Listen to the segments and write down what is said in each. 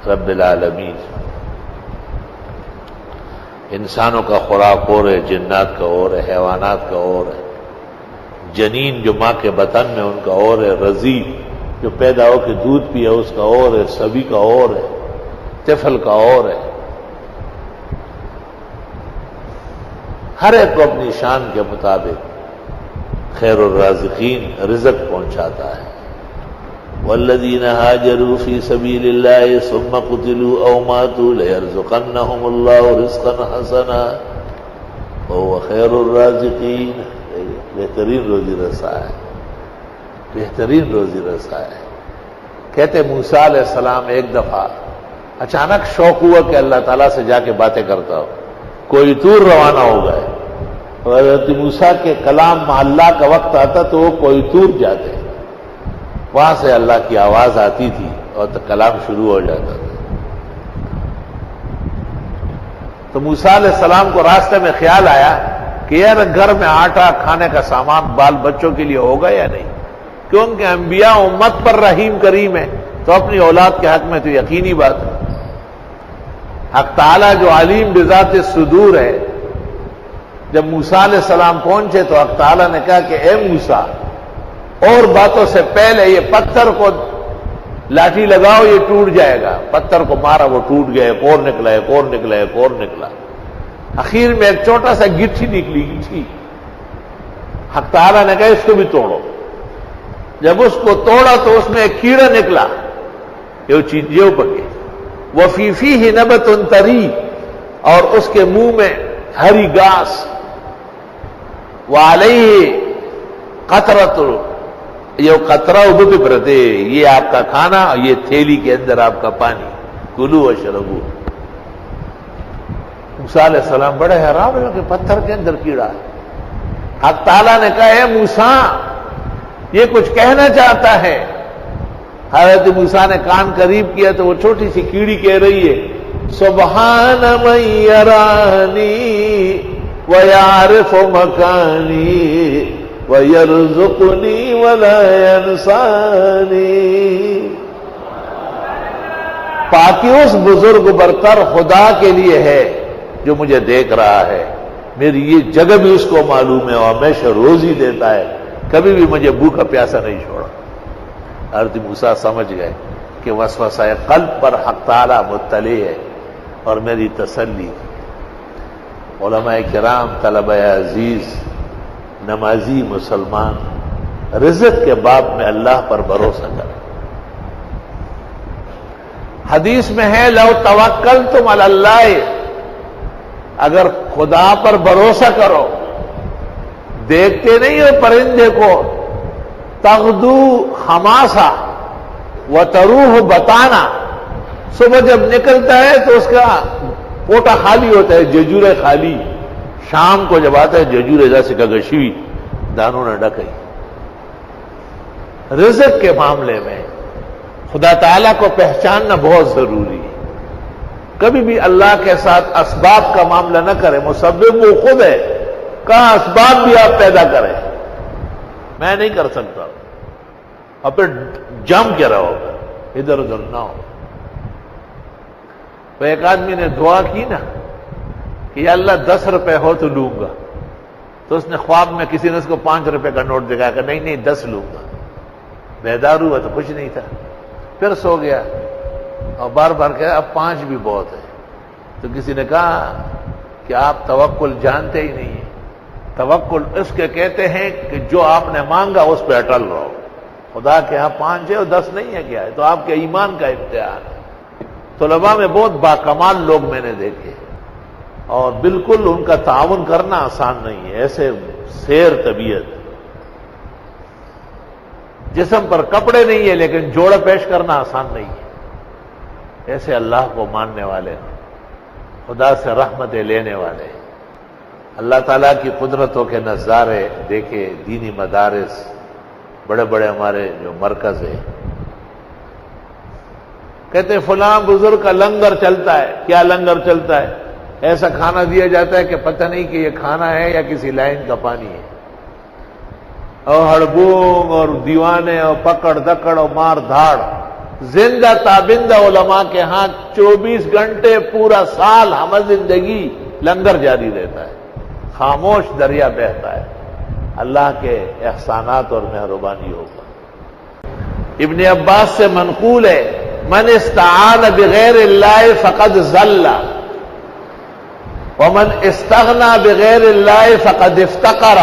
رب العالمین۔ انسانوں کا خوراک اور ہے، جنات کا اور ہے، حیوانات کا اور ہے، جنین جو ماں کے بطن میں ان کا اور ہے، رضیع جو پیدا ہو کے دودھ پیے اس کا اور ہے، سبھی کا اور ہے، طفل کا اور ہے۔ ہر ایک کو اپنی شان کے مطابق خیر الرازقین رزق پہنچاتا ہے۔ والذین هاجروا فی سبیل اللہ ثم قتلوا او ماتوا لیرزقنہم اللہ رزقا حسنا وهو خیر الرازقین۔ بہترین روزی رسا ہے، بہترین روزی رسا ہے۔ کہتے موسیٰ علیہ السلام ایک دفعہ اچانک شوق ہوا کہ اللہ تعالیٰ سے جا کے باتیں کرتا ہو، کوئی طور روانہ ہو گئے، اور حضرت موسیٰ کے کلام مع اللہ کا وقت آتا تو وہ کوئی طور جاتے، وہاں سے اللہ کی آواز آتی تھی اور تو کلام شروع ہو جاتا تھا۔ تو موسیٰ علیہ السلام کو راستے میں خیال آیا کہ یار گھر میں آٹا کھانے کا سامان بال بچوں کے لیے ہوگا یا نہیں، کیونکہ انبیاء امت پر رحیم کریم ہے تو اپنی اولاد کے حق میں تو یقینی بات ہے۔ حق تعالیٰ جو علیم بذات صدور ہے، جب موسیٰ علیہ السلام پہنچے تو حق تعالیٰ نے کہا کہ اے موسیٰ، اور باتوں سے پہلے یہ پتھر کو لاٹھی لگاؤ، یہ ٹوٹ جائے گا۔ پتھر کو مارا، وہ ٹوٹ گیا، ایک اور نکلا، ایک اور نکلا، ایک اور نکلا، آخر میں ایک چھوٹا سا گٹھی نکلی، گٹھی۔ حق تعالیٰ نے کہا اس کو بھی توڑو۔ جب اس کو توڑا تو اس میں ایک کیڑا نکلا، یہ چیز یہ پکے، وَفِي فِيهِ نَبَتٌ طَرِيٌّ، اور اس کے منہ میں ہری گھاس، وَعَلَيْهِ قَطْرَةٌ، یہ قطرہ ابو پرتے، یہ آپ کا کھانا، یہ تھیلی کے اندر آپ کا پانی، کلوا واشربوا۔ موسیٰ علیہ السلام بڑے حیران ہوئے کہ پتھر کے اندر کیڑا ہے۔ حق تعالیٰ نے کہا اے موسیٰ، یہ کچھ کہنا چاہتا ہے۔ حضرت موسیٰ نے کان قریب کیا تو وہ چھوٹی سی کیڑی کہہ رہی ہے سبحان من یرانی ویعرف مکانی ویرزقنی ولا ینسانی۔ پاکی اس بزرگ برتر خدا کے لیے ہے جو مجھے دیکھ رہا ہے، میری یہ جگہ بھی اس کو معلوم ہے اور ہمیشہ روزی دیتا ہے، کبھی بھی مجھے بھوکا پیاسا نہیں چھوڑا۔ حضرت موسیٰ سمجھ گئے کہ وسوسہ قلب پر حق تعالیٰ مطلع ہے اور میری تسلی۔ علماء کرام، طلبہ عزیز، نمازی مسلمان رزق کے باب میں اللہ پر بھروسہ کریں۔ حدیث میں ہے لو توکلتم علی اللہ، اگر خدا پر بھروسہ کرو، دیکھتے نہیں ہو پرندے کو، تغدو خماسا وتروح بطانا، صبح جب نکلتا ہے تو اس کا پوٹا خالی ہوتا ہے، ججورے خالی، شام کو جب آتا ہے ججورے جیسے کا گشوی دانوں نے ڈکئی۔ رزق کے معاملے میں خدا تعالیٰ کو پہچاننا بہت ضروری ہے۔ کبھی بھی اللہ کے ساتھ اسباب کا معاملہ نہ کرے، مسبب وہ خود ہے، کہاں اسباب بھی آپ پیدا کریں، میں نہیں کر سکتا، اور پھر جم کے رہو، ادھر ادھر نہ ہو۔ تو ایک آدمی نے دعا کی نا کہ یا اللہ 10 روپے ہو تو لوں گا، تو اس نے خواب میں کسی نے اس کو 5 روپے کا نوٹ دکھایا کہ نہیں 10 لوں گا۔ بیدار ہوا تو کچھ نہیں تھا، پھر سو گیا اور بار بار کہا اب 5 بھی بہت ہے۔ تو کسی نے کہا کہ آپ توکل جانتے ہی نہیں ہیں، توکل اس کے کہتے ہیں کہ جو آپ نے مانگا اس پہ اٹل رہو۔ خدا کے ہاں 5 ہے اور 10 نہیں ہے، کیا ہے؟ تو آپ کے ایمان کا امتحان ہے۔ طلباء میں بہت باکمال لوگ میں نے دیکھے اور بالکل ان کا تعاون کرنا آسان نہیں ہے، ایسے سیر طبیعت، جسم پر کپڑے نہیں ہے لیکن جوڑا پیش کرنا آسان نہیں ہے، ایسے اللہ کو ماننے والے، خدا سے رحمتیں لینے والے، اللہ تعالیٰ کی قدرتوں کے نظارے دیکھے، دینی مدارس، بڑے بڑے ہمارے جو مرکز ہیں، کہتے ہیں فلاں بزرگ کا لنگر چلتا ہے۔ کیا لنگر چلتا ہے؟ ایسا کھانا دیا جاتا ہے کہ پتہ نہیں کہ یہ کھانا ہے یا کسی لائن کا پانی ہے، اور ہڑبونگ اور دیوانے اور پکڑ دکڑ اور مار دھاڑ، زندہ تابندہ علماء کے ہاں 24 گھنٹے پورا سال ہمہ زندگی لنگر جاری رہتا ہے، خاموش دریا بہتا ہے، اللہ کے احسانات اور مہربانی ہوگا۔ ابن عباس سے منقول ہے، من استعان بغیر اللہ فقد ضل ومن استغنى بغیر اللہ فقد افتقر۔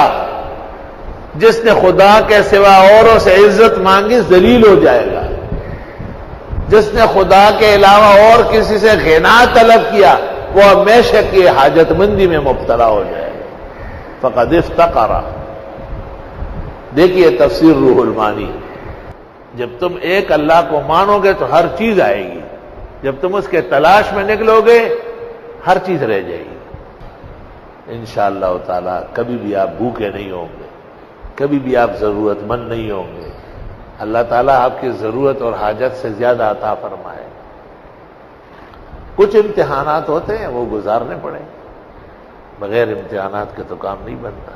جس نے خدا کے سوا اوروں سے عزت مانگی ذلیل ہو جائے گا، جس نے خدا کے علاوہ اور کسی سے غنا طلب کیا وہ ہمیشہ کی حاجت مندی میں مبتلا ہو جائے گا، فقد افتقر۔ دیکھیے تفسیر روح المعانی، جب تم ایک اللہ کو مانو گے تو ہر چیز آئے گی، جب تم اس کے تلاش میں نکلو گے ہر چیز رہ جائے گی۔ انشاءاللہ تعالی کبھی بھی آپ بھوکے نہیں ہوں گے، کبھی بھی آپ ضرورت مند نہیں ہوں گے، اللہ تعالیٰ آپ کی ضرورت اور حاجت سے زیادہ عطا فرمائے۔ کچھ امتحانات ہوتے ہیں وہ گزارنے پڑیں، بغیر امتحانات کے تو کام نہیں بنتا۔